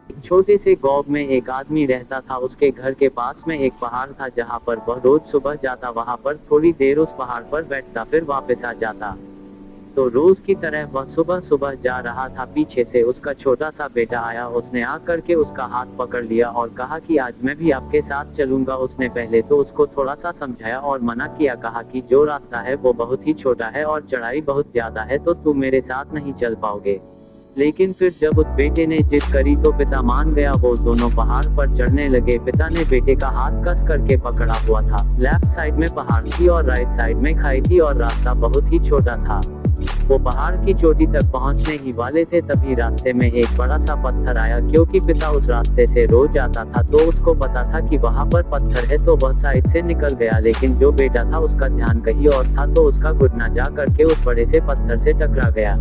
एक छोटे से गांव में एक आदमी रहता था। उसके घर के पास में एक पहाड़ था जहां पर वह रोज सुबह जाता, वहां पर थोड़ी देर उस पहाड़ पर बैठता, फिर वापस आ जाता। तो रोज की तरह वह सुबह सुबह जा रहा था। पीछे से उसका छोटा सा बेटा आया। उसने आकर के उसका हाथ पकड़ लिया और कहा कि आज मैं भी आपके साथ चलूंगा। उसने पहले तो उसको थोड़ा सा समझाया और मना किया, कहा कि जो रास्ता है वो बहुत ही छोटा है और चढ़ाई बहुत ज्यादा है, तो तुम मेरे साथ नहीं चल पाओगे। लेकिन फिर जब उस बेटे ने जिद करी तो पिता मान गया। वो दोनों पहाड़ पर चढ़ने लगे। पिता ने बेटे का हाथ कस करके पकड़ा हुआ था। लेफ्ट साइड में पहाड़ थी और राइट साइड में खाई थी और रास्ता बहुत ही छोटा था। वो पहाड़ की चोटी तक पहुंचने ही वाले थे, तभी रास्ते में एक बड़ा सा पत्थर आया। क्योंकि पिता उस रास्ते से रोज आता था तो उसको पता था कि वहां पर पत्थर है, तो वह साइड से निकल गया। लेकिन जो बेटा था उसका ध्यान कहीं और था, तो उसका घुटना जा करके उस बड़े से पत्थर से टकरा गया।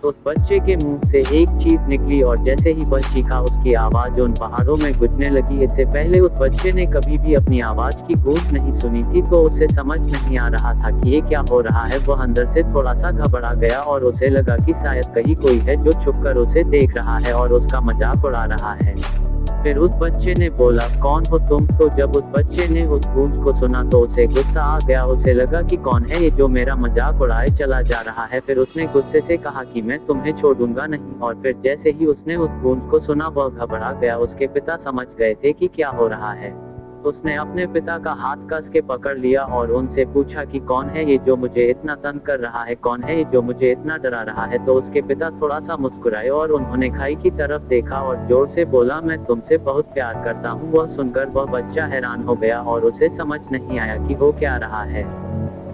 उस बच्चे के मुंह से एक चीज निकली और जैसे ही वह चीखा, उसकी आवाज उन पहाड़ों में गूंजने लगी। इससे पहले उस बच्चे ने कभी भी अपनी आवाज की गूंज नहीं सुनी थी, तो उसे समझ नहीं आ रहा था कि ये क्या हो रहा है। वह अंदर से थोड़ा सा घबरा गया और उसे लगा कि शायद कहीं कोई है जो छुपकर उसे देख रहा है और उसका मजाक उड़ा रहा है। फिर उस बच्चे ने बोला, कौन हो तुम? तो जब उस बच्चे ने उस गूंज को सुना तो उसे गुस्सा आ गया। उसे लगा कि कौन है ये जो मेरा मजाक उड़ाए चला जा रहा है। फिर उसने गुस्से से कहा कि मैं तुम्हें छोड़ूंगा नहीं। और फिर जैसे ही उसने उस गूंज को सुना वह घबरा गया। उसके पिता समझ गए थे कि क्या हो रहा है। उसने अपने पिता का हाथ कस के पकड़ लिया और उनसे पूछा कि कौन है ये जो मुझे इतना तंग कर रहा है, कौन है ये जो मुझे इतना डरा रहा है। तो उसके पिता थोड़ा सा मुस्कुराए और उन्होंने खाई की तरफ देखा और जोर से बोला, मैं तुमसे बहुत प्यार करता हूँ। वह सुनकर वह बच्चा हैरान हो गया और उसे समझ नहीं आया कि हो क्या रहा है,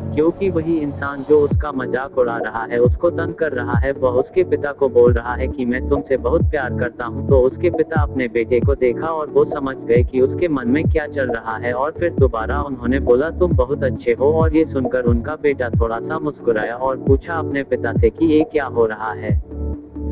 क्योंकि वही इंसान जो उसका मजाक उड़ा रहा है, उसको तंग कर रहा है, वह उसके पिता को बोल रहा है कि मैं तुमसे बहुत प्यार करता हूं। तो उसके पिता अपने बेटे को देखा और वो समझ गए कि उसके मन में क्या चल रहा है। और फिर दोबारा उन्होंने बोला, तुम बहुत अच्छे हो। और ये सुनकर उनका बेटा थोड़ा सा मुस्कुराया और पूछा अपने पिता से कि ये क्या हो रहा है।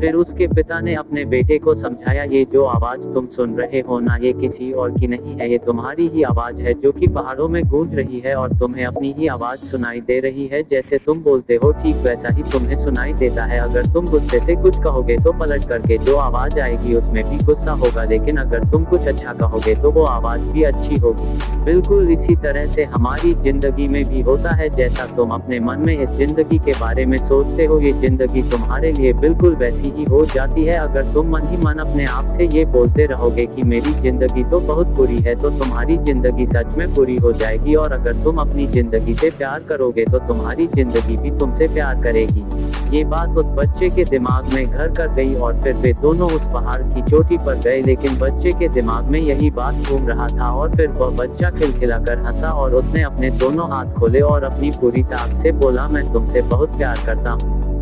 फिर उसके पिता ने अपने बेटे को समझाया, ये जो आवाज तुम सुन रहे हो ना, ये किसी और की नहीं है, ये तुम्हारी ही आवाज है जो कि पहाड़ों में गूंज रही है और तुम्हें अपनी ही आवाज सुनाई दे रही है। जैसे तुम बोलते हो ठीक वैसा ही तुम्हें सुनाई देता है। अगर तुम गुस्से से कुछ कहोगे तो पलट करके जो आवाज आएगी उसमें भी गुस्सा होगा, लेकिन अगर तुम कुछ अच्छा कहोगे तो वो आवाज भी अच्छी होगी। बिल्कुल इसी तरह से हमारी जिंदगी में भी होता है। जैसा तुम अपने मन में इस जिंदगी के बारे में सोचते हो, ये जिंदगी तुम्हारे लिए बिल्कुल वैसी ही हो जाती है। अगर तुम मन ही मन अपने आप से ये बोलते रहोगे कि मेरी जिंदगी तो बहुत बुरी है, तो तुम्हारी जिंदगी सच में बुरी हो जाएगी। और अगर तुम अपनी जिंदगी से प्यार करोगे तो तुम्हारी जिंदगी भी तुमसे प्यार करेगी। ये बात उस बच्चे के दिमाग में घर कर गई और फिर वे दोनों उस पहाड़ की चोटी पर गए। लेकिन बच्चे के दिमाग में यही बात घूम रहा था और फिर वह बच्चा खिलखिलाकर हंसा और उसने अपने दोनों हाथ खोले और अपनी पूरी ताकत से बोला, मैं तुमसे बहुत प्यार करता हूँ।